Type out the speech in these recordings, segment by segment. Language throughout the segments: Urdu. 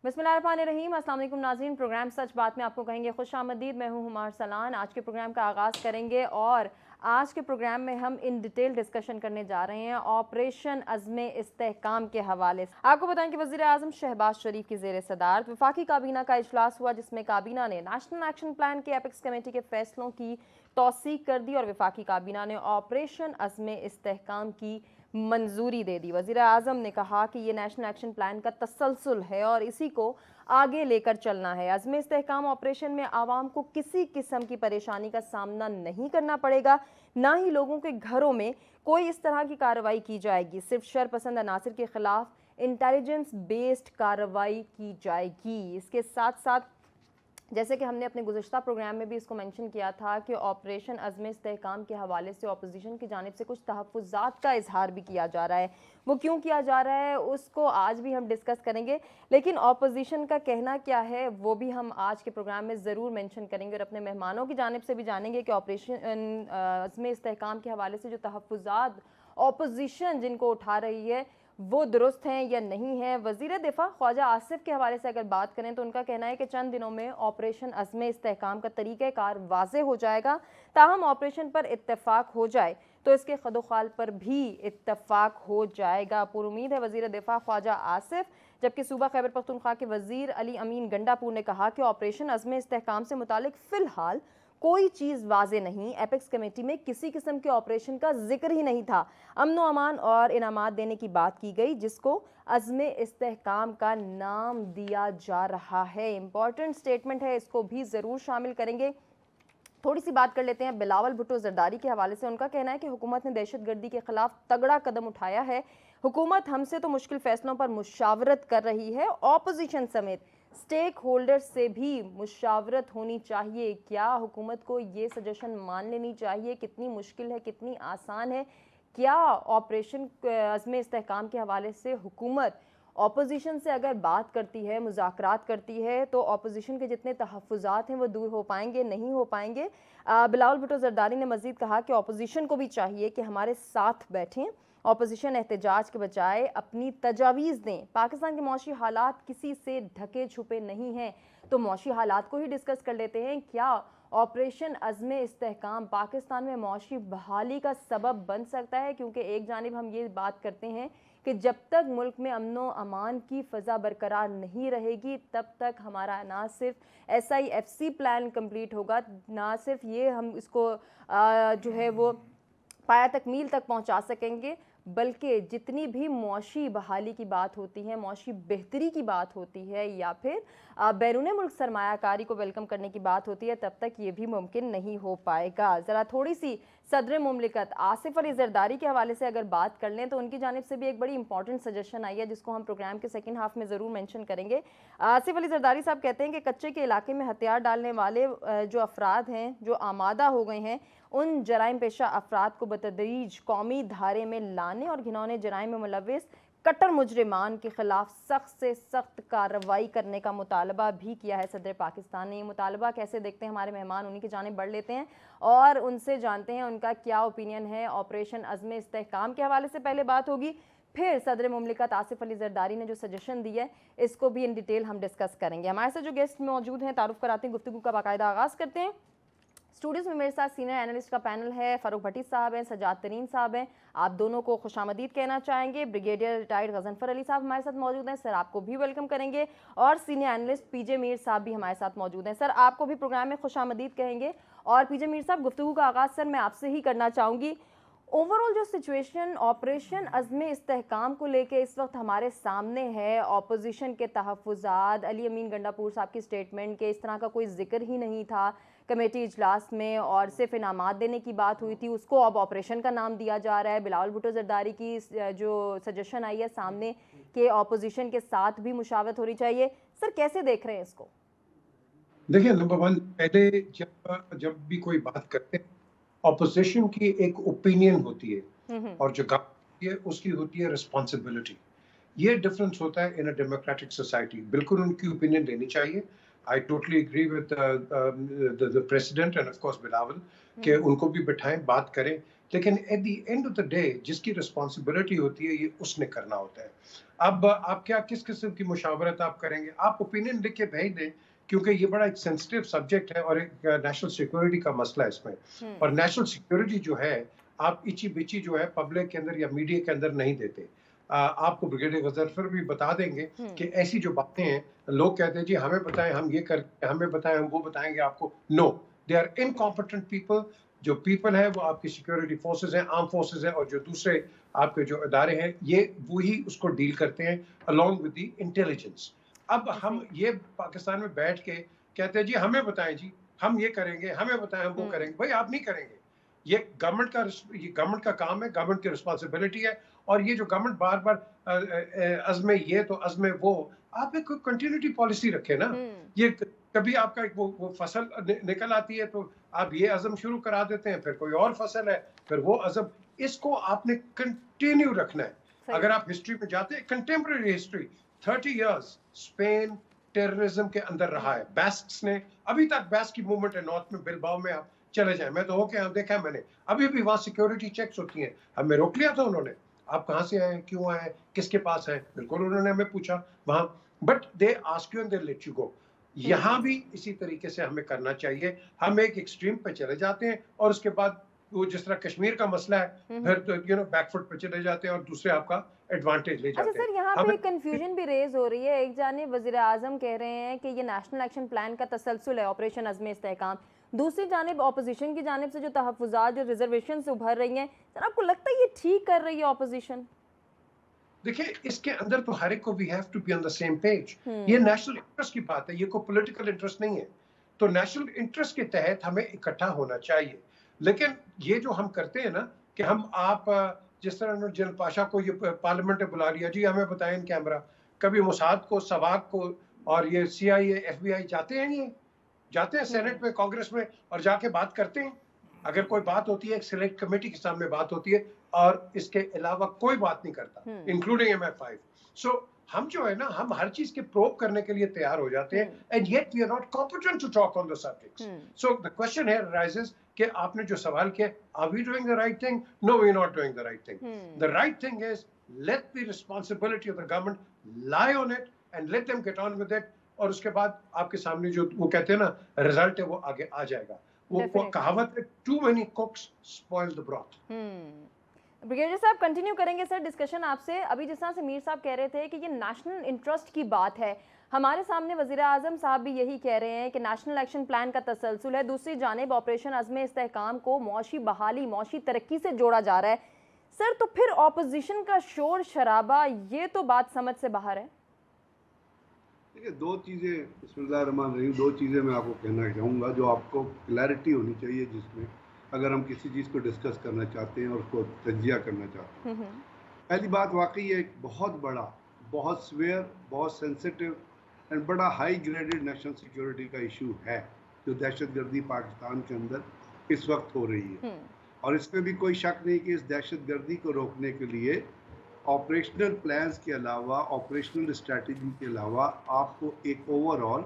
بسم اللہ الرحمن الرحیم۔ السلام علیکم ناظرین، پروگرام سچ بات میں آپ کو کہیں گے خوش آمدید۔ میں ہوں ہمار سلان۔ آج کے پروگرام کا آغاز کریں گے اور آج کے پروگرام میں ہم ان ڈیٹیل ڈسکشن کرنے جا رہے ہیں آپریشن عزم استحکام کے حوالے سے۔ آپ کو بتائیں کہ وزیر اعظم شہباز شریف کی زیر صدارت وفاقی کابینہ کا اجلاس ہوا، جس میں کابینہ نے نیشنل ایکشن پلان کے اپیکس کمیٹی کے فیصلوں کی توثیق کر دی اور وفاقی کابینہ نے آپریشن عزم استحکام کی منظوری دے دی۔ وزیر اعظم نے کہا کہ یہ نیشنل ایکشن پلان کا تسلسل ہے اور اسی کو آگے لے کر چلنا ہے۔ عزم استحکام آپریشن میں عوام کو کسی قسم کی پریشانی کا سامنا نہیں کرنا پڑے گا، نہ ہی لوگوں کے گھروں میں کوئی اس طرح کی کارروائی کی جائے گی۔ صرف شر پسند عناصر کے خلاف انٹیلیجنس بیسڈ کارروائی کی جائے گی۔ اس کے ساتھ ساتھ جیسے کہ ہم نے اپنے گزشتہ پروگرام میں بھی اس کو منشن کیا تھا کہ آپریشن عزم استحکام کے حوالے سے اپوزیشن کی جانب سے کچھ تحفظات کا اظہار بھی کیا جا رہا ہے۔ وہ کیوں کیا جا رہا ہے اس کو آج بھی ہم ڈسکس کریں گے، لیکن اپوزیشن کا کہنا کیا ہے وہ بھی ہم آج کے پروگرام میں ضرور منشن کریں گے اور اپنے مہمانوں کی جانب سے بھی جانیں گے کہ آپریشن عزم استحکام کے حوالے سے جو تحفظات اپوزیشن جن کو اٹھا رہی ہے وہ درست ہیں یا نہیں ہیں۔ وزیر دفاع خواجہ آصف کے حوالے سے اگر بات کریں تو ان کا کہنا ہے کہ چند دنوں میں آپریشن عزم استحکام کا طریقہ کار واضح ہو جائے گا، تاہم آپریشن پر اتفاق ہو جائے تو اس کے خد و خال پر بھی اتفاق ہو جائے گا۔ پر امید ہے وزیر دفاع خواجہ آصف، جبکہ صوبہ خیبر پختونخوا کے وزیر علی امین گنڈا پور نے کہا کہ آپریشن عزم استحکام سے متعلق فی الحال کوئی چیز واضح نہیں۔ ایپیکس کمیٹی میں کسی قسم کے آپریشن کا ذکر ہی نہیں تھا۔ امن و امان اور انعامات دینے کی بات کی گئی، جس کو عزم استحکام کا نام دیا جا رہا ہے۔ امپورٹنٹ سٹیٹمنٹ ہے، اس کو بھی ضرور شامل کریں گے۔ تھوڑی سی بات کر لیتے ہیں بلاول بھٹو زرداری کے حوالے سے۔ ان کا کہنا ہے کہ حکومت نے دہشت گردی کے خلاف تگڑا قدم اٹھایا ہے۔ حکومت ہم سے تو مشکل فیصلوں پر مشاورت کر رہی ہے، اپوزیشن سمیت سٹیک ہولڈر سے بھی مشاورت ہونی چاہیے۔ کیا حکومت کو یہ سجیشن مان لینی چاہیے؟ کتنی مشکل ہے، کتنی آسان ہے؟ کیا آپریشن عزم استحکام کے حوالے سے حکومت اپوزیشن سے اگر بات کرتی ہے، مذاکرات کرتی ہے، تو اپوزیشن کے جتنے تحفظات ہیں وہ دور ہو پائیں گے؟ نہیں ہو پائیں گے۔ بلاول بھٹو زرداری نے مزید کہا کہ اپوزیشن کو بھی چاہیے کہ ہمارے ساتھ بیٹھیں، اپوزیشن احتجاج کے بجائے اپنی تجاویز دیں۔ پاکستان کے معاشی حالات کسی سے ڈھکے چھپے نہیں ہیں، تو معاشی حالات کو ہی ڈسکس کر لیتے ہیں۔ کیا آپریشن عزم استحکام پاکستان میں معاشی بحالی کا سبب بن سکتا ہے؟ کیونکہ ایک جانب ہم یہ بات کرتے ہیں کہ جب تک ملک میں امن و امان کی فضا برقرار نہیں رہے گی تب تک ہمارا نہ صرف SIFC پلان کمپلیٹ ہوگا، نہ صرف یہ ہم اس کو جو ہے وہ پایا تکمیل تک پہنچا سکیں گے، بلکہ جتنی بھی معاشی بحالی کی بات ہوتی ہے، معاشی بہتری کی بات ہوتی ہے، یا پھر بیرون ملک سرمایہ کاری کو ویلکم کرنے کی بات ہوتی ہے، تب تک یہ بھی ممکن نہیں ہو پائے گا۔ ذرا تھوڑی سی صدر مملکت آصف علی زرداری کے حوالے سے اگر بات کر لیں تو ان کی جانب سے بھی ایک بڑی امپورٹنٹ سجیشن آئی ہے، جس کو ہم پروگرام کے سیکنڈ ہاف میں ضرور مینشن کریں گے۔ آصف علی زرداری صاحب کہتے ہیں کہ کچے کے علاقے میں ہتھیار ڈالنے والے جو افراد ہیں، جو آمادہ ہو گئے ہیں، ان جرائم پیشہ افراد کو بتدریج قومی دھارے میں لانے اور گھنونے جرائم میں ملوث کٹر مجرمان کے خلاف سخت سے سخت کارروائی کرنے کا مطالبہ بھی کیا ہے صدر پاکستان نے۔ یہ مطالبہ کیسے دیکھتے ہیں ہمارے مہمان، انہی کی جانب بڑھ لیتے ہیں اور ان سے جانتے ہیں ان کا کیا اوپینین ہے آپریشن عزم استحکام کے حوالے سے۔ پہلے بات ہوگی، پھر صدر مملکت آصف علی زرداری نے جو سجیشن دی ہے اس کو بھی ان ڈیٹیل ہم ڈسکس کریں گے۔ ہمارے ساتھ جو گیسٹ موجود ہیں تعارف کراتے ہیں، گفتگو کا باقاعدہ آغاز کرتے ہیں۔ اسٹوڈیوز میں میرے ساتھ سینئر اینالسٹ کا پینل ہے، فاروق بھٹی صاحب ہیں، سجاد ترین صاحب ہیں، آپ دونوں کو خوش آمدید کہنا چاہیں گے۔ بریگیڈیئر ریٹائرڈ غضنفر علی صاحب ہمارے ساتھ موجود ہیں، سر آپ کو بھی ویلکم کریں گے، اور سینئر اینالسٹ پی جے میر صاحب بھی ہمارے ساتھ موجود ہیں، سر آپ کو بھی پروگرام میں خوش آمدید کہیں گے۔ اور پی جے میر صاحب، گفتگو کا آغاز سر میں آپ سے ہی کرنا چاہوں گی۔ اوورآل جو سچویشن آپریشن عزم استحکام کو لے کے اس وقت ہمارے سامنے ہے، اپوزیشن کے تحفظات، علی امین گنڈا پور صاحب کی سٹیٹمنٹ کہ اس طرح کا کوئی ذکر ہی نہیں تھا کمیٹی اجلاس میں، اور صرف انعامات دینے کی بات ہوئی تھی، اس کو اب آپریشن کا نام دیا جا رہا ہے۔ بلاول بھٹو زرداری کی جو سجیشن آئی ہے سامنے کہ اپوزیشن کے ساتھ بھی مشاورت ہونی چاہیے، سر کیسے دیکھ رہے ہیں اس کو؟ دیکھیں، نمبر ون، پہلے جب بھی کوئی بات کرتے ہیں اپوزیشن کی ایک اوپینین ہوتی ہے اور جو گورنمنٹ ہوتی ہے اس کی ہوتی ہے ریسپانسبلٹی۔ یہ ڈفرنس ہوتا ہے ان اے ڈیموکریٹک سوسائٹی۔ بالکل ان کی اوپینین لینی چاہیے۔ I totally agree with the president and of course Bilawal کہ ان کو بھی بٹھائیں، بات کریں، لیکن at the end of the day جس کی رسپانسبلٹی ہوتی ہے یہ اس نے کرنا ہوتا ہے. اب آپ کیا کس قسم کی مشاورت آپ کریں گے؟ آپ اوپینین لکھ کے بھیج دیں کیونکہ یہ بڑا ایک سینسٹیو سبجیکٹ ہے اور ایک نیشنل سیکورٹی کا مسئلہ ہے اس میں. اور نیشنل سیکورٹی جو ہے آپ اچی بچی جو ہے پبلک کے اندر یا میڈیا کے اندر نہیں دیتے. آپ کو بریگیڈیئر غضنفر بھی بتا دیں گے کہ ایسی جو باتیں ہیں لوگ کہتے ہیں جی ہمیں بتائیں ہم یہ کریں ہمیں بتائیں ہم وہ بتائیں گے آپ کو. نو، دے آر انکمپیٹنٹ پیپل. جو پیپل ہے وہ آپ کی سیکورٹی فورسز ہیں، آرم فورسز ہیں، اور جو دوسرے آپ کے جو ادارے ہیں یہ وہی اس کو ڈیل کرتے ہیں along with the intelligence. اب ہم یہ پاکستان میں بیٹھ کے کہتے ہیں جی ہمیں بتائیں جی ہم یہ کریں گے، ہمیں بتائیں ہم وہ کریں گے. بھائی آپ نہیں کریں گے. یہ گورنمنٹ کا کام ہے، گورنمنٹ کی رسپانسبلٹی ہے. اور یہ جو گورنمنٹ بار بار عزم یہ تو عزم وہ، آپ ایک کنٹینیوٹی پالیسی رکھے نا. یہ کبھی آپ کا وہ فصل نکل آتی ہے تو آپ یہ عزم شروع کرا دیتے ہیں، پھر کوئی اور فصل ہے، پھر وہ عزم. اس کو آپ نے کنٹینیو رکھنا ہے. اگر آپ ہسٹری میں جاتے ہیں، contemporary history 30 years Spain terrorism کے اندر رہا ہے. بیسکس نے ابھی تک بیسک کی موومنٹ ہے نارتھ میں، بلباؤ میں آپ چلے جائیں، میں تو ہو کے دیکھا ہے میں نے، ابھی بھی وہاں سیکورٹی چیکس ہوتی ہیں. ہمیں روک لیا تھا انہوں نے، آپ کہاں سے آئے، کیوں آئے، کس کے پاس ہیں. بالکل انہوں نے ہمیں پوچھا وہاں، but they ask you and they let you go. یہاں بھی اسی طریقے سے ہمیں کرنا چاہیے. ہم ایک ایکسٹریم پہ چلے جاتے ہیں اور اس کے بعد وہ جس طرح کشمیر کا مسئلہ ہے پھر بیک فٹ پہ چلے جاتے ہیں اور دوسرے آپ کا ایڈوانٹیج لے جاتے ہیں. اچھا سر، یہاں پہ کنفیوژن بھی ریز ہو رہی ہے. ایک جانب وزیر اعظم کہہ رہے ہیں کہ یہ نیشنل ایکشن پلان کا تسلسل ہے، آپریشن عزم استحکام. دوسری جانب اپوزیشن کی جانب سے جو تحفظات، جو ریزرویشن سے ابھر رہی ہیں، سر آپ کو لگتا ہے یہ ٹھیک کر رہی ہے اپوزیشن؟ دیکھیں اس کے اندر تو ہر ایک کو we have to be on the same page. یہ نیشنل انٹرسٹ کی بات ہے، یہ کوئی پولیٹیکل انٹرسٹ نہیں ہے. تو نیشنل انٹرسٹ کے تحت ہمیں اکٹھا ہونا چاہیے. لیکن یہ جو ہم کرتے ہیں نا کہ آپ جس طرح جنرل پاشا کو یہ پارلیمنٹ نے بلا لیا، جی ہمیں بتائیں کیمرہ. کبھی موساد کو، سواق کو اور یہ CIA FBI جاتے ہیں، یہ جاتے ہیں سینٹ میں، کانگریس میں اور جا کے بات کرتے ہیں. اگر کوئی بات ہوتی ہے ایک سلیکٹ کمیٹی کے سامنے بات ہوتی ہے اور اس کے علاوہ کوئی بات نہیں کرتا انکلوڈنگ MI5. سو ہم جو ہے نا ہم ہر چیز کے پروب کرنے کے لیے تیار ہو جاتے ہیں and yet we are not competent to talk on the subjects. So the question here arises کہ آپ نے جو سوال کیا are we doing the right thing? No, we are not doing the right thing. The right thing is let the responsibility of the government lie on it and let them get on with it. اور اس کے بعد آپ کے سامنے جو وہ کہتے ہیں نا رزلٹ ہے وہ آگے آ جائے گا. وہ کہاوت ہے too many cooks spoil the broth. Brigadier صاحب کنٹینیو کریں گے سر ڈسکشن آپ سے. ابھی جس طرح سے میر صاحب کہہ رہے تھے کہ یہ نیشنل انٹرسٹ کی بات ہے، ہمارے سامنے وزیر اعظم صاحب بھی یہی کہہ رہے ہیں کہ نیشنل ایکشن پلان کا تسلسل ہے. دوسری جانب آپریشن عزم استحکام کو معاشی بحالی، معاشی ترقی سے جوڑا جا رہا ہے. سر تو پھر اپوزیشن کا شور شرابہ، یہ تو بات سمجھ سے باہر ہے. دیکھیے دو چیزیں، بسم اللہ الرحمن الرحیم، دو چیزیں میں آپ کو کہنا چاہوں گا جو آپ کو کلیئرٹی ہونی چاہیے جس میں اگر ہم کسی چیز کو ڈسکس کرنا چاہتے ہیں اور اس کو تجزیہ کرنا چاہتے ہیں. پہلی بات واقعی ایک بہت بڑا، بہت سویئر، بہت سینسٹیو اینڈ بڑا ہائی گریڈڈ نیشنل سیکیورٹی کا ایشو ہے جو دہشت گردی پاکستان کے اندر اس وقت ہو رہی ہے. اور اس میں بھی کوئی شک نہیں کہ اس دہشت گردی کو روکنے کے لیے آپریشنل پلانز کے علاوہ، آپریشنل اسٹریٹجی کے علاوہ آپ کو ایک اوور آل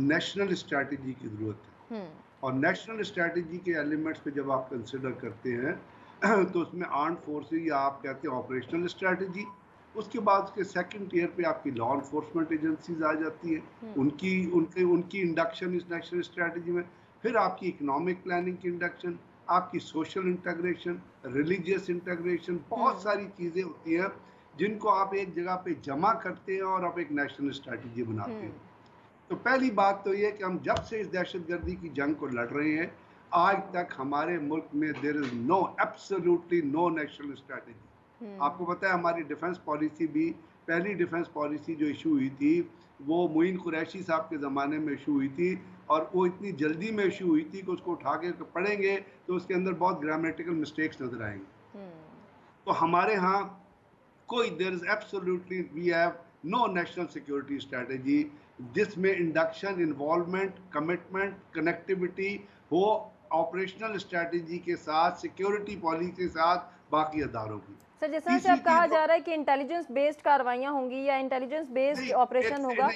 نیشنل اسٹریٹجی کی ضرورت ہے. اور نیشنل اسٹریٹجی کے ایلیمنٹس پہ جب آپ کنسیڈر کرتے ہیں تو اس میں آرمڈ فورسز یا آپ کہتے ہیں آپریشنل اسٹریٹجی، اس کے بعد اس کے سیکنڈ ٹیئر پہ آپ کی لا انفورسمنٹ ایجنسیز آ جاتی ہیں، ان کی انڈکشن اس نیشنل اسٹریٹجی میں، پھر آپ کی اکنامک پلاننگ کی انڈکشن، آپ کی سوشل انٹیگریشن، ریلیجیس انٹیگریشن، بہت ساری چیزیں ہوتی ہیں جن کو آپ ایک جگہ پہ جمع کرتے ہیں اور آپ ایک نیشنل اسٹریٹجی بناتے ہیں. تو پہلی بات تو یہ کہ ہم جب سے اس دہشت گردی کی جنگ کو لڑ رہے ہیں آج تک ہمارے ملک میں دیر is know, absolutely know national strategy. آپ کو پتہ ہے ہماری ڈیفنس پالیسی بھی، پہلی ڈیفنس پالیسی جو ایشو ہوئی تھی وہ معین قریشی صاحب کے زمانے میں ایشو ہوئی تھی اور وہ اتنی جلدی میں ایشو ہوئی تھی کہ اس کو اٹھا کے پڑھیں گے تو اس کے اندر بہت گرامیٹیکل مسٹیکس نظر آئیں گے. تو ہمارے ہاں کوئی there is absolutely we have no national security strategy جس میں انڈکشن، انوالومنٹ، کمٹمنٹ، کنیکٹیوٹی ہو آپریشنل اسٹریٹجی کے ساتھ، سیکورٹی پالیسی کے ساتھ باقی اداروں کی. سر جس طرح سے اب کہا جا رہا ہے کہ انٹیلیجنس بیسڈ کارروائیاں ہوں گی یا انٹیلیجنس بیسڈ آپریشن ہوگا.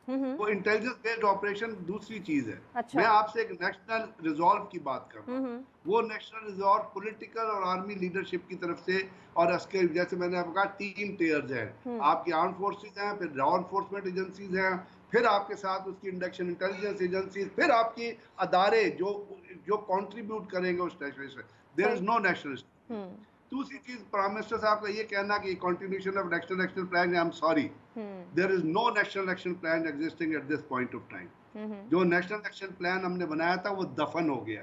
وہ انٹیلیجنس بیسڈ آپریشن دوسری چیز ہے. اچھا. میں آپ سے ایک نیشنل ریزالو کی بات کر رہا ہوں. وہ نیشنل ریزالو پولیٹیکل اور آرمی لیڈرشپ کی طرف سے اور عسکری, جیسے میں نے آپ کو کہا 3 ٹیئرز ہیں. آپ کی آرم فورسز ہیں, پھر لا انفورسمنٹ ایجنسیز ہیں, پھر آپ کے ساتھ اس کی انڈکشن انٹیلیجنس ایجنسیز, پھر آپ کی ادارے جو کنٹریبیوٹ کریں گے اس national. There is know nationalist. دوسری چیز, پرائم منسٹر صاحب کا یہ کہنا کہ continuation of National Action Plan, I am sorry, there is no National Action Plan existing at this point of time. جو نیشنل ایکشن پلان ہم نے بنایا تھا وہ دفن ہو گیا.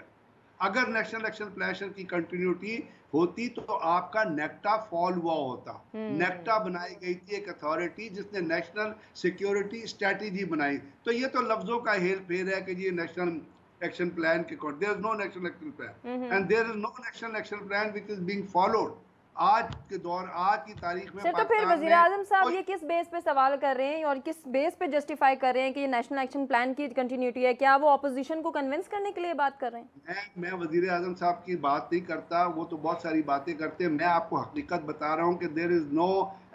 اگر نیشنل ایکشن پلان کی کنٹینیوٹی ہوتی تو آپ کا نیکٹا فال ہوا ہوتا. نیکٹا بنائی گئی تھی ایک اتھارٹی جس نے نیشنل سیکیورٹی اسٹریٹجی بنائی. تو یہ تو لفظوں کا ہیل پھیر ہے کہ یہ نیشنل ایکشن پلان کے code. there is no national action plan and there is no national action plan which is being followed. آج کے دور, آج کی تاریخ میں تو پھر وزیر اعظم صاحب یہ کس بیس پہ سوال کر رہے ہیں اور کس بیس پہ جسٹیفائی کر رہے ہیں کہ یہ نیشنل ایکشن پلان کی کنٹینیوٹی ہے؟ کیا وہ اپوزیشن کو کنونس کرنے کے لیے بات کر رہے ہیں؟ میں وزیر اعظم صاحب کی بات نہیں کرتا, وہ تو بہت ساری باتیں کرتے ہیں. میں آپ کو حقیقت بتا رہا ہوں کہ there is no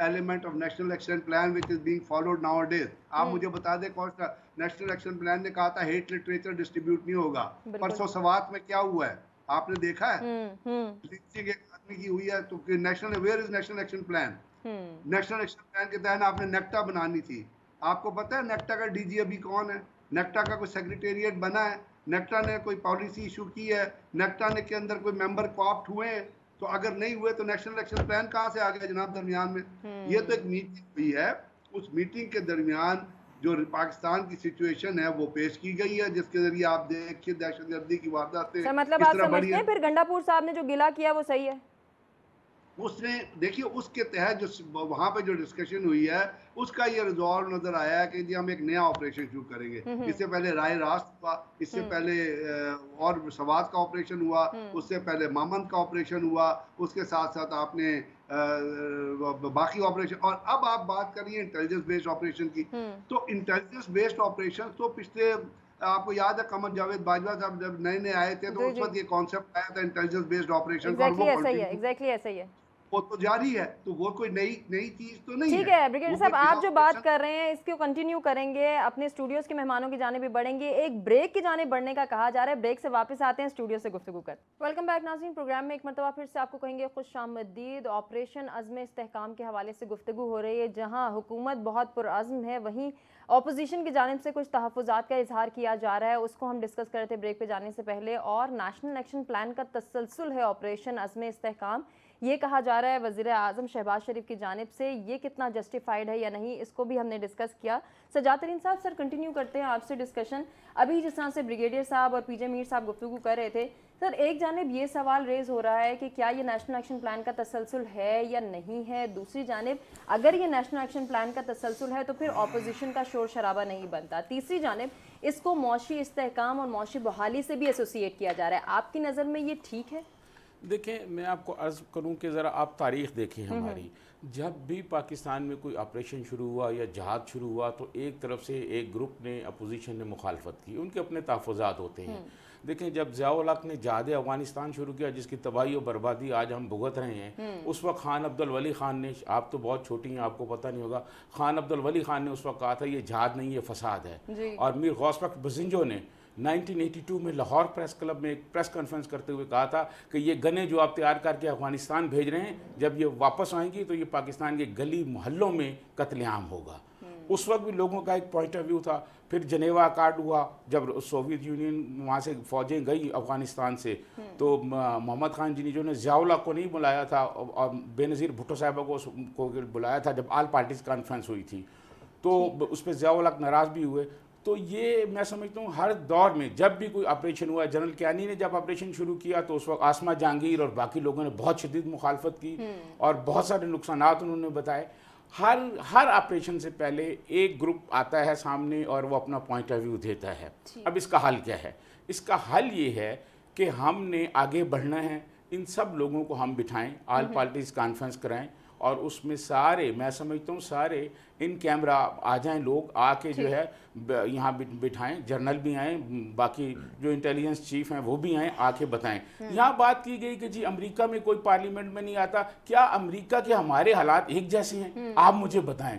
element of national action plan which is being followed nowadays. آپ مجھے بتا دیں کون سا نیشنل ایکشن پلان نے کہا تھا ہیٹ لٹریچر ڈسٹریبیوٹ نہیں ہوگا. پرسوں سوات میں کیا ہوا ہے آپ نے دیکھا ہے؟ کی ہوئی ہے. تو national where is national Action plan? National Action plan کے تحت آپ نے نیکٹا بنانی تھی. آپ کو پتا ہے نیکٹا کا ڈی جی ابھی کون ہے؟ نیکٹا کا کوئی سیکریٹریٹ بنا ہے؟ نیکٹا نے کوئی پالیسی ایشو کی ہے؟ نیکٹا نے کے اندر کوئی ممبر کوآپٹ ہوئے ہیں؟ تو اگر نہیں ہوئے تو نیشنل ایکشن پلان کہاں سے آ گیا جناب درمیان میں؟ یہ تو ایک میٹنگ ہوئی ہے, اس میٹنگ کے درمیان جو پاکستان کی سچویشن ہے وہ پیش کی گئی ہے, جس کے ذریعے آپ دیکھیے دہشت گردی کی وارداتیں. مطلب آپ سمجھتے ہیں پھر گنڈا پور صاحب نے جو گلا کیا وہ صحیح ہے؟ اس نے دیکھیے اس کے تحت جو وہاں پہ جو ڈسکشن ہوئی ہے اس کا یہ ریزالو نظر آیا ہے کہ جی ہم ایک نیا آپریشن شروع کریں گے. اس سے پہلے رائے راست ہوا, اس سے پہلے اور سوات کا آپریشن ہوا, اس سے پہلے مامند کا آپریشن ہوا, اس کے ساتھ ساتھ آپ نے باقی آپریشن, اور اب آپ بات کر رہی ہیں انٹیلیجنس بیسڈ آپریشن کی. تو انٹیلیجنس بیسڈ آپریشن تو پچھلے, آپ کو یاد ہے قمر جاوید باجوہ صاحب جب نئے نئے آئے تھے تو اس وقت یہ کانسیپٹ آیا تھا انٹیلیجنس بیسڈ آپریشن کا, ایگزیکٹلی ایسا ہی ہے. وہ تو جاری ہے, تو وہ کوئی نئی چیز تو نہیں ہے. ٹھیک ہے بریگیڈیئر صاحب, آپ جو بات کر رہے ہیں اس کو کنٹینیو کریں گے, اپنے اسٹوڈیوز کے مہمانوں کی جانب بھی بڑھیں گے. ایک بریک کی جانب بڑھنے کا کہا جا رہا ہے, بریک سے واپس آتے ہیں, اسٹوڈیو سے گفتگو کرتے. ویلکم بیک ناظرین, پروگرام میں ایک مرتبہ پھر سے آپ کو کہیں گے خوش آمدید. آپریشن عزم استحکام کے حوالے سے گفتگو ہو رہی ہے. جہاں حکومت بہت پرعزم ہے, وہیں اپوزیشن کی جانب سے کچھ تحفظات کا اظہار کیا جا رہا ہے. اس کو ہم ڈسکس کرتے بریک پہ جانے سے پہلے. اور نیشنل ایکشن پلان کا تسلسل ہے آپریشن عزم استحکام, یہ کہا جا رہا ہے وزیر اعظم شہباز شریف کی جانب سے. یہ کتنا جسٹیفائڈ ہے یا نہیں, اس کو بھی ہم نے ڈسکس کیا. سجاد ترین صاحب, سر کنٹینیو کرتے ہیں آپ سے ڈسکشن. ابھی جس طرح سے بریگیڈیئر صاحب اور پی جے میر صاحب گفتگو کر رہے تھے, سر ایک جانب یہ سوال ریز ہو رہا ہے کہ کیا یہ نیشنل ایکشن پلان کا تسلسل ہے یا نہیں ہے. دوسری جانب اگر یہ نیشنل ایکشن پلان کا تسلسل ہے تو پھر اپوزیشن کا شور شرابہ نہیں بنتا. تیسری جانب اس کو معاشی استحکام اور معاشی بحالی سے بھی ایسوسیٹ کیا جا رہا ہے. آپ کی نظر میں یہ ٹھیک ہے؟ دیکھیں, میں آپ کو عرض کروں کہ ذرا آپ تاریخ دیکھیں ہماری. جب بھی پاکستان میں کوئی آپریشن شروع ہوا یا جہاد شروع ہوا تو ایک طرف سے ایک گروپ نے, اپوزیشن نے مخالفت کی. ان کے اپنے تحفظات ہوتے ہیں. دیکھیں, جب ضیاء الحق نے جہاد افغانستان شروع کیا جس کی تباہی و بربادی آج ہم بھگت رہے ہیں, اس وقت خان عبد الولی خان نے, آپ تو بہت چھوٹی ہیں آپ کو پتہ نہیں ہوگا, خان عبد الولی خان نے اس وقت کہا تھا یہ جہاد نہیں یہ فساد ہے. اور میر غوث بخش بزنجو نے 1982 میں لاہور پریس کلب میں ایک پریس کانفرنس کرتے ہوئے کہا تھا کہ یہ گنیں جو آپ تیار کر کے افغانستان بھیج رہے ہیں, جب یہ واپس آئیں گی تو یہ پاکستان کے گلی محلوں میں قتل عام ہوگا. اس وقت بھی لوگوں کا ایک پوائنٹ آف ویو تھا. پھر جنیوا اکارڈ ہوا, جب سوویت یونین وہاں سے فوجیں گئی افغانستان سے, تو محمد خان جنیجو نے ضیاء الحق کو نہیں بلایا تھا اور بے نظیر بھٹو صاحبہ کو بلایا تھا جب آل پارٹیز کانفرنس ہوئی تھی, تو اس پہ ضیاء الحق ناراض بھی ہوئے. تو یہ میں سمجھتا ہوں ہر دور میں جب بھی کوئی آپریشن ہوا, جنرل کیانی نے جب آپریشن شروع کیا تو اس وقت آسما جہانگیر اور باقی لوگوں نے بہت شدید مخالفت کی اور بہت سارے نقصانات انہوں نے بتائے. ہر آپریشن سے پہلے ایک گروپ آتا ہے سامنے اور وہ اپنا پوائنٹ آف ویو دیتا ہے. اب اس کا حل کیا ہے؟ اس کا حل یہ ہے کہ ہم نے آگے بڑھنا ہے, ان سب لوگوں کو ہم بٹھائیں, آل پارٹیز کانفرنس کرائیں, اور اس میں سارے, میں سمجھتا ہوں سارے ان کیمرہ آ جائیں, لوگ آ کے جو ہے یہاں بٹھائیں, جرنل بھی آئیں, باقی جو انٹیلیجنس چیف ہیں وہ بھی آئیں, آ کے بتائیں. یہاں بات کی گئی کہ جی امریکہ میں کوئی پارلیمنٹ میں نہیں آتا. کیا امریکہ کے ہمارے حالات ایک جیسے ہیں؟ آپ مجھے بتائیں.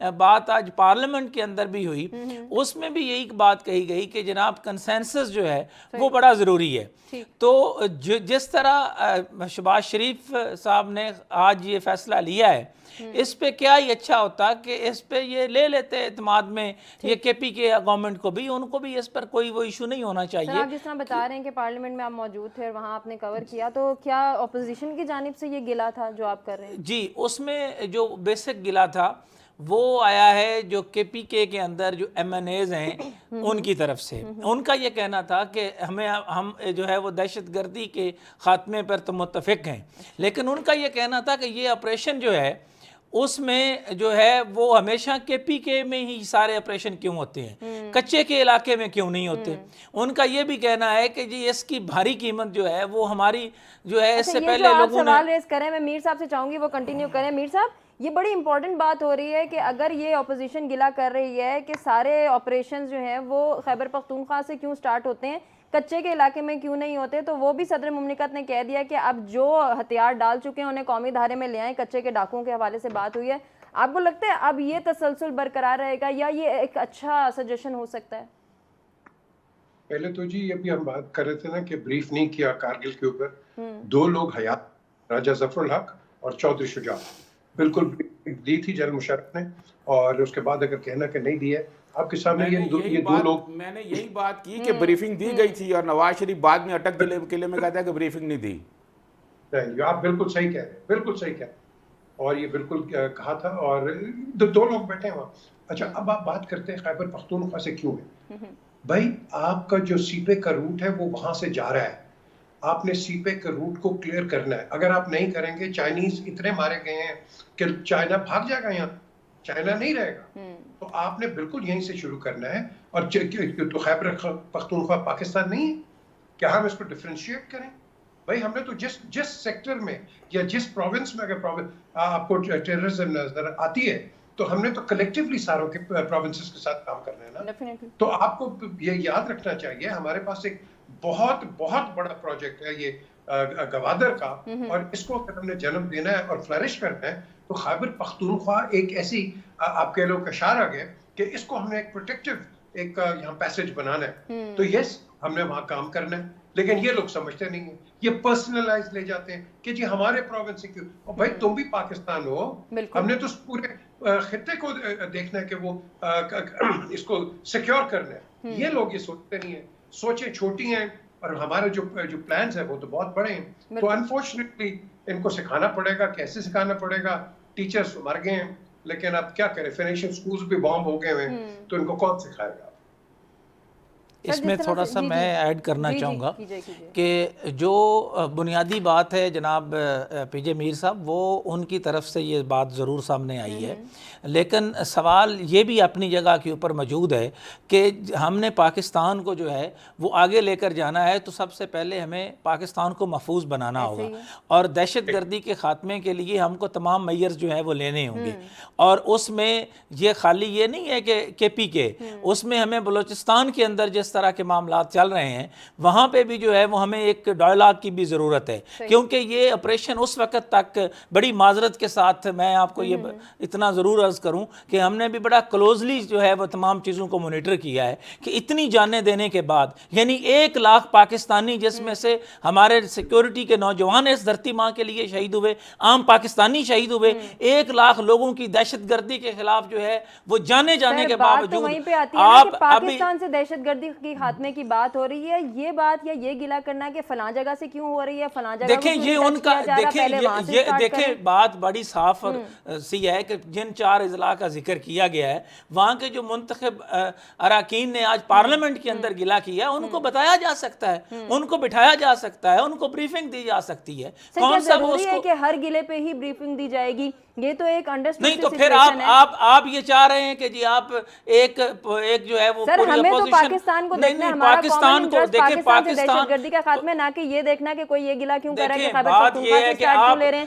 بات آج پارلیمنٹ کے اندر بھی ہوئی، اس میں بھی یہی بات کہی گئی کہ جناب کنسنسس جو ہے وہ بڑا ضروری ہے. تو جس طرح شہباز شریف صاحب نے آج یہ فیصلہ لیا ہے، اس پہ کیا ہی اچھا ہوتا کہ اس پہ یہ لے لیتے اعتماد میں یہ کے پی کے گورنمنٹ کو بھی، ان کو بھی اس پر کوئی وہ ایشو نہیں ہونا چاہیے. آپ جس طرح بتا رہے ہیں کہ پارلیمنٹ میں آپ موجود تھے اور وہاں آپ نے کور کیا، تو کیا اپوزیشن کی جانب سے یہ گلا تھا جو آپ کر رہے ہیں؟ جی، اس میں جو بیسک گلا تھا وہ آیا ہے جو کے پی کے اندر جو ایم این ایز ہیں ان کی طرف سے. ان کا یہ کہنا تھا کہ ہم جو ہے وہ دہشت گردی کے خاتمے پر تو متفق ہیں، لیکن ان کا یہ کہنا تھا کہ یہ آپریشن جو ہے اس میں جو ہے وہ ہمیشہ کے پی کے میں ہی سارے آپریشن کیوں ہوتے ہیں، کچے کے علاقے میں کیوں نہیں ہوتے. ان کا یہ بھی کہنا ہے کہ جی اس کی بھاری قیمت جو ہے وہ ہماری جو ہے اس سے پہلے لوگوں نے سوال ریز کریں، میں میر صاحب سے چاہوں گی وہ کنٹینیو کریں. میر صاحب، یہ بڑی امپورٹنٹ بات ہو رہی ہے کہ اگر یہ اپوزیشن گلا کر رہی ہے کہ سارے آپریشنز جو ہیں وہ خیبر پختونخوا سے کیوں سٹارٹ ہوتے ہیں، کچے کے علاقے میں کیوں نہیں ہوتے، تو وہ بھی صدر مملکت نے کہہ دیا کہ اب جو ہتھیار ڈال چکے ہیں انہیں قومی دھارے میں لے آئیں. کچے کے ڈاکوں کے حوالے سے بات ہوئی ہے. آپ کو لگتا ہے اب یہ تسلسل برقرار رہے گا یا یہ ایک اچھا سجیشن ہو سکتا ہے؟ پہلے تو جی یہ بھی ہم بات کر رہے تھے نا کہ بریف نہیں کیا کارگل کے اوپر. 2 لوگ حیات، راجہ ظفر الحق اور چودھری شجاع، بالکل دی تھی جنرل مشرف نے، اور اس کے بعد اگر کہنا کہ نہیں دی ہے، آپ کے سامنے یہ 2 لوگ. میں نے یہی بات کی کہ بریفنگ دی گئی تھی اور نواز شریف بعد میں اٹک قلعے میں کہتا ہے کہ بریفنگ نہیں دی. آپ بالکل صحیح کہہ رہے ہیں، بالکل صحیح کہہ رہے ہیں، اور یہ بالکل کہا تھا. اور 2 لوگ بیٹھے ہیں وہاں. اچھا، اب آپ بات کرتے ہیں خیبر پختونخوا سے کیوں ہے. بھائی آپ کا جو سیپے کا روٹ ہے وہ وہاں سے جا رہا ہے، آپ نے سیپے کے روٹ کو کلیئر کرنا ہے. اگر آپ نہیں کریں گے، چائنیز اتنے مارے گئے ہیں کہ چائنا بھاگ جائے گا، یہاں چائنا نہیں رہے گا. تو آپ نے بالکل یہیں سے شروع کرنا ہے. اور تو خیبر پختونخوا پاکستان نہیں ہے، کیا ہم اس کو ڈفرینشیٹ کریں؟ بھائی ہم نے تو جس سیکٹر میں یا جس پروونس میں اگر آپ کو ٹیررزم نظر آتی ہے تو ہم نے تو کلیکٹیولی ساروں کے پروونسز کے ساتھ کام کرنا ہے نا. تو آپ کو یہ یاد رکھنا چاہیے ہمارے پاس ایک بہت بہت بڑا پروجیکٹ ہے یہ گوادر کا، اور اس کو اگر ہم نے جنم دینا ہے اور فلرش کرنا ہے تو خیبر پختونخوا ایک ایسی آپ کہہ لو کشار آ گئے کہ اس کو ہم نے ایک پروٹیکٹیو ایک یہاں پیسج بنانا ہے. تو یس، ہم نے وہاں کام کرنا ہے، لیکن یہ لوگ سمجھتے نہیں ہیں، یہ پرسنلائز لے جاتے ہیں کہ جی ہمارے پروونس سے کیوں. اور بھائی تم بھی پاکستان ہو، ہم نے تو پورے خطے کو دیکھنا ہے کہ وہ اس کو سیکیور کرنا ہے. یہ لوگ یہ سوچتے نہیں ہیں، سوچیں چھوٹی ہیں، اور ہمارے جو پلانز ہیں وہ تو بہت بڑے ہیں. تو انفارچونیٹلی ان کو سکھانا پڑے گا. کیسے سکھانا پڑے گا؟ ٹیچرز مر گئے ہیں، لیکن اب کیا کریں، فائنینشیل سکولز بھی بامب ہو گئے ہیں، تو ان کو کون سکھائے گا؟ اس میں تھوڑا سا میں ایڈ کرنا چاہوں گا کہ جو بنیادی بات ہے جناب پی جے میر صاحب، وہ ان کی طرف سے یہ بات ضرور سامنے آئی ہے، لیکن سوال یہ بھی اپنی جگہ کے اوپر موجود ہے کہ ہم نے پاکستان کو جو ہے وہ آگے لے کر جانا ہے تو سب سے پہلے ہمیں پاکستان کو محفوظ بنانا ہوگا، اور دہشت گردی کے خاتمے کے لیے ہم کو تمام میئرز جو ہیں وہ لینے ہوں گے. اور اس میں یہ خالی یہ نہیں ہے کہ کے پی کے، اس میں ہمیں بلوچستان کے اندر جس طرح کے معاملات چل رہے ہیں وہاں پہ بھی جو ہے وہ ہمیں ایک ڈائلاگ کی بھی ضرورت ہے، کیونکہ یہ آپریشن اس وقت تک بڑی معذرت کے ساتھ میں آپ کو یہ اتنا ضرور عرض کروں کہ ہم نے بھی بڑا کلوزلی جو ہے وہ تمام چیزوں کو مانیٹر کیا ہے کہ اتنی جانیں دینے کے بعد، یعنی 1 لاکھ پاکستانی جس میں سے ہمارے سیکیورٹی کے نوجوان اس دھرتی ماں کے لیے شہید ہوئے، عام پاکستانی شہید ہوئے، 1 لاکھ لوگوں کی دہشت گردی کے خلاف جو ہے وہ جانے کے باوجود وہیں پہ آتی ہے کہ پاکستان سے دہشت گردی کی خاتمے کی بات ہو رہی ہے. یہ بات یا یہ گلا کرنا کہ فلاں جگہ سے کیوں ہو رہی ہے، فلاں جگہ دیکھیں یہ ان کا دیکھیں بات بڑی صاف سی ہے کہ جن 4 اضلاع کا ذکر کیا گیا ہے وہاں کے جو منتخب اراکین نے آج پارلیمنٹ کے اندر گلا کیا، ان کو بتایا جا سکتا ہے، ان کو بٹھایا جا سکتا ہے، ان کو بریفنگ دی جا سکتی ہے. کون سا ضروری ہے کہ ہر گلے پہ ہی بریفنگ دی جائے گی؟ یہ تو ایک انڈرسٹینڈ نہیں، تو پھر آپ یہ چاہ رہے ہیں کہ جی آپ ایک جو ہے وہ سر ہمیں تو پاکستان کو دیکھنا ہے، ہمارا کامن انٹرسٹ پاکستان سے دہشت گردی کا خاتمہ، نہ کہ یہ دیکھنا کہ کوئی یہ گلا کیوں کر رہا ہے کہ خیبر پختونخوا سے اسٹارٹ کیوں لے رہے ہیں.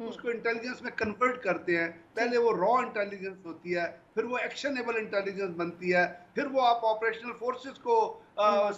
اس کو انٹیلیجنس میں کنورٹ کرتے ہیں. پہلے وہ را انٹیلیجنس ہوتی ہے, پھر وہ ایکشنیبل انٹیلیجنس بنتی ہے, پھر وہ آپ آپریشنل فورسز کو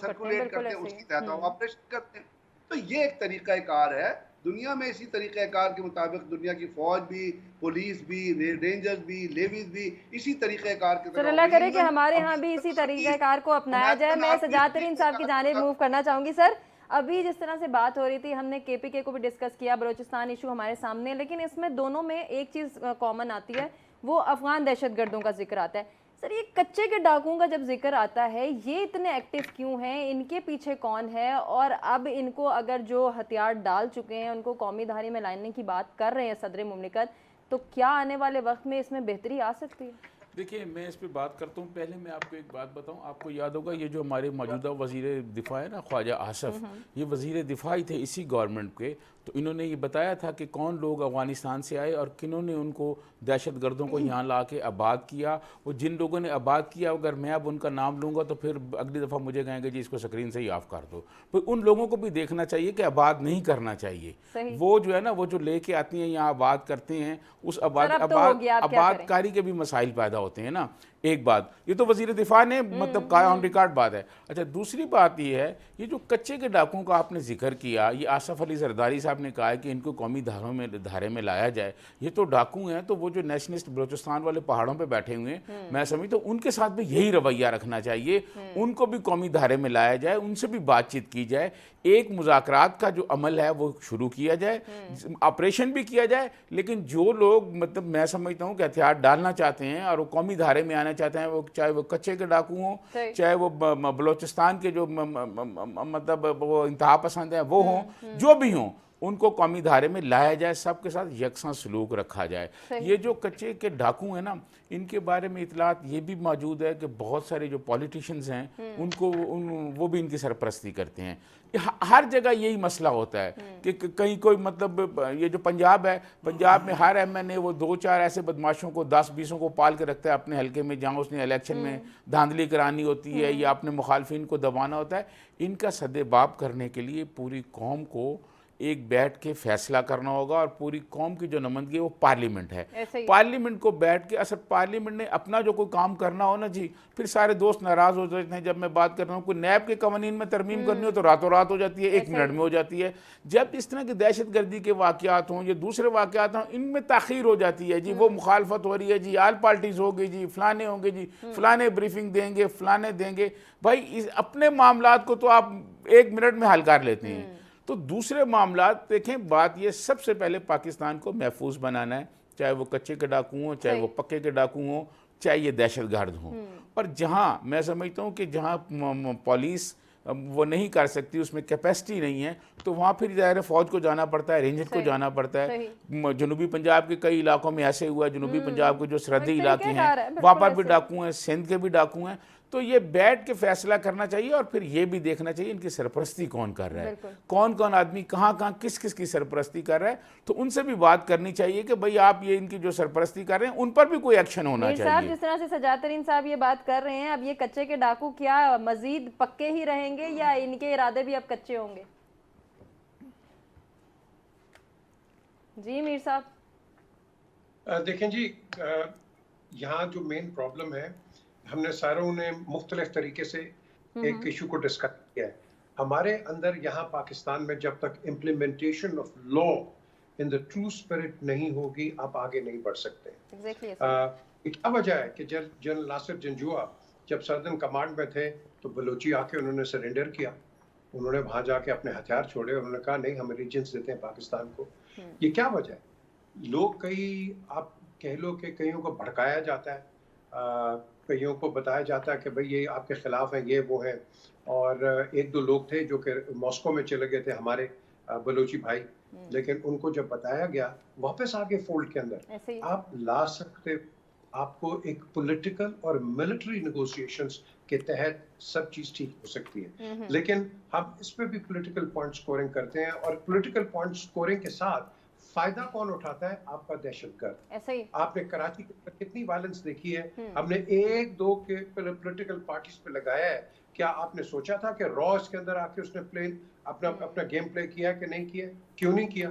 سرکولیٹ کرتے ہیں, اس کے تحت آپ آپریشن کرتے ہیں. تو یہ ایک طریقہ کار ہے. دنیا میں اسی طریقہ کار کے مطابق دنیا کی فوج بھی, پولیس بھی, رینجرز بھی, لیویز بھی اسی طریقہ کار کے سر اللہ کرے کہ ہمارے ہاں بھی اسی طریقہ کار کو اپنایا جائے. میں سجاد ترین صاحب کی جانب موو کرنا چاہوں گی. سر ابھی جس طرح سے بات ہو رہی تھی, ہم نے کے پی کے کو بھی ڈسکس کیا, بلوچستان ایشو ہمارے سامنے, لیکن اس میں دونوں میں ایک چیز کامن آتی ہے, وہ افغان دہشت گردوں کا ذکر آتا ہے. سر یہ کچے کے ڈاکوؤں کا جب ذکر آتا ہے, یہ اتنے ایکٹیو کیوں ہیں, ان کے پیچھے کون ہے, اور اب ان کو اگر جو ہتھیار ڈال چکے ہیں ان کو قومی دھاڑی میں لانے کی بات کر رہے ہیں صدر مملکت, تو کیا آنے والے وقت میں اس میں بہتری آ سکتی ہے؟ دیکھیں میں اس پہ بات کرتا ہوں. پہلے میں آپ کو ایک بات بتاؤں, آپ کو یاد ہوگا یہ جو ہمارے موجودہ وزیر دفاع ہے نا خواجہ آصف, یہ وزیر دفاع ہی تھے اسی گورنمنٹ کے. تو انہوں نے یہ بتایا تھا کہ کون لوگ افغانستان سے آئے اور کنہوں نے ان کو دہشت گردوں کو یہاں لا کے آباد کیا. وہ جن لوگوں نے آباد کیا, اگر میں اب ان کا نام لوں گا تو پھر اگلی دفعہ مجھے کہیں گے جی اس کو اسکرین سے ہی آف کر دو. پھر ان لوگوں کو بھی دیکھنا چاہیے کہ آباد نہیں کرنا چاہیے. وہ جو ہے نا, وہ جو لے کے آتی ہیں یہاں آباد کرتے ہیں, اس آباد کاری کے بھی مسائل پیدا ہوتے ہیں نا. ایک بات یہ تو وزیر دفاع نے مطلب کہا, آن ریکارڈ بات ہے. اچھا دوسری بات یہ ہے, یہ جو کچے کے ڈاکوؤں کا آپ نے ذکر کیا, یہ آصف علی زرداری صاحب نے کہا ہے کہ ان کو قومی دھارے میں لایا جائے. یہ تو ڈاکو ہیں, تو وہ جو نیشنلسٹ بلوچستان والے پہاڑوں پہ بیٹھے ہوئے ہیں, میں سمجھتا ہوں ان کے ساتھ بھی یہی رویہ رکھنا چاہیے. ان کو بھی قومی دھارے میں لایا جائے, ان سے بھی بات چیت کی جائے, ایک مذاکرات کا جو عمل ہے وہ شروع کیا جائے, آپریشن بھی کیا جائے. لیکن جو لوگ مطلب میں سمجھتا ہوں کہ ہتھیار ڈالنا چاہتے ہیں اور وہ قومی دھارے میں آنا چاہتے ہیں, وہ چاہے وہ کچے کے ڈاکو ہوں, چاہے وہ بلوچستان کے جو مطلب وہ انتہا پسند ہیں وہ ہوں, جو بھی ہوں, ان کو قومی دھارے میں لایا جائے, سب کے ساتھ یکساں سلوک رکھا جائے. یہ جو کچے کے ڈاکو ہیں نا, ان کے بارے میں اطلاعات یہ بھی موجود ہے کہ بہت سارے جو پولیٹیشنز ہیں ان کو وہ بھی ان کی سرپرستی کرتے ہیں. ہر جگہ یہی مسئلہ ہوتا ہے کہ کہیں کوئی مطلب یہ جو پنجاب ہے, پنجاب میں ہر ایم این اے وہ 2-4 ایسے بدماشوں کو 10-20 کو پال کے رکھتا ہے اپنے حلقے میں, جہاں اس نے الیکشن میں دھاندلی کرانی ہوتی ہے یا اپنے مخالفین کو دبانا ہوتا ہے. ان کا سدباب کرنے کے لیے پوری قوم کو ایک بیٹھ کے فیصلہ کرنا ہوگا, اور پوری قوم کی جو نمائندگی ہے وہ پارلیمنٹ ہے. پارلیمنٹ کو بیٹھ کے, اصل پارلیمنٹ نے اپنا جو کوئی کام کرنا ہو نا جی, پھر سارے دوست ناراض ہو جاتے ہیں. جب میں بات کر رہا ہوں کوئی نیب کے قوانین میں ترمیم کرنی ہو تو راتوں رات ہو جاتی ہے, 1 منٹ میں ہو جاتی ہے. جب اس طرح کی دہشت گردی کے واقعات ہوں یا دوسرے واقعات ہوں, ان میں تاخیر ہو جاتی ہے. جی وہ مخالفت ہو رہی ہے, جی آل پارٹیز ہوگی, جی فلانے ہوں گے, جی فلانے بریفنگ دیں گے, فلانے دیں گے. بھائی اپنے معاملات کو تو آپ 1 منٹ میں حل کر لیتے ہیں, تو دوسرے معاملات دیکھیں. بات یہ سب سے پہلے پاکستان کو محفوظ بنانا ہے, چاہے وہ کچے کے ڈاکو ہوں, چاہے وہ پکے کے ڈاکو ہوں, چاہے یہ دہشت گرد ہوں. اور جہاں میں سمجھتا ہوں کہ جہاں پولیس وہ نہیں کر سکتی, اس میں کیپیسٹی نہیں ہے, تو وہاں پھر ظاہر فوج کو جانا پڑتا ہے, رینجر کو جانا پڑتا ہے. جنوبی پنجاب کے کئی علاقوں میں ایسے ہوا ہے, جنوبی پنجاب کے جو سرحدی علاقے ہیں وہاں پر بھی ڈاکو ہیں, سندھ کے بھی ڈاکو ہیں. تو یہ بیٹھ کے فیصلہ کرنا چاہیے, اور پھر یہ بھی دیکھنا چاہیے ان کی سرپرستی کون کر رہا ہے, کون کون آدمی کہاں کہاں کس کس کی سرپرستی کر رہا ہے. تو ان سے بھی بات کرنی چاہیے کہ بھئی آپ یہ ان کی جو سرپرستی کر رہے ہیں ان پر بھی کوئی ایکشن ہونا چاہیے. صاحب جس طرح سے سجاد ترین صاحب یہ بات کر رہے ہیں, اب یہ کچے کے ڈاکو کیا مزید پکے ہی رہیں گے یا ان کے ارادے بھی اب کچے ہوں گے؟ جی میر صاحب. دیکھیں جی, یہاں جو مین پرابلم ہے, ہم نے ساروں نے مختلف طریقے سے ایک ایشو کو ڈسکس کیا ہے. ہمارے اندر یہاں پاکستان میں جب تک implementation of law in the true spirit نہیں ہوگی, آپ آگے نہیں بڑھ سکتے. کیا وجہ ہے کہ جنرل ناصر جنجوعہ جب سردن کمانڈ میں تھے تو بلوچی آ کے انہوں نے سرنڈر کیا, انہوں نے وہاں جا کے اپنے ہتھیار چھوڑے, انہوں نے کہا نہیں ہم ریجنس دیتے ہیں پاکستان کو. یہ کیا وجہ ہے؟ لوگ کئی آپ کہہ لو کہ کئیوں کو بھڑکایا جاتا ہے, کئیوں کو بتایا جاتا ہے کہ بھئی یہ آپ کے خلاف ہیں, یہ وہ ہیں. اور 1-2 لوگ تھے جو کہ ماسکو میں چلے گئے تھے ہمارے بلوچی بھائی, لیکن ان کو جب بتایا گیا واپس آگے فولڈ کے اندر آپ لا سکتے, آپ کو ایک پولیٹیکل اور ملٹری نیگوسیشنز کے تحت سب چیز ٹھیک ہو سکتی ہے. لیکن ہم اس پہ بھی پولیٹیکل پوائنٹ سکورنگ کرتے ہیں, اور پولیٹیکل پوائنٹ سکورنگ کے ساتھ فائدہ کون اٹھاتا ہے؟ آپ کا دہشت گرد. آپ نے کراچی کے اندر کتنی وائلنس دیکھی ہے, ہم نے 1-2 کے پولیٹیکل پارٹیز پہ لگایا ہے. کیا آپ نے سوچا تھا کہ را اس کے اندر آ کے اس نے اپنا گیم پلے کیا کہ نہیں کیا؟ کیوں نہیں کیا؟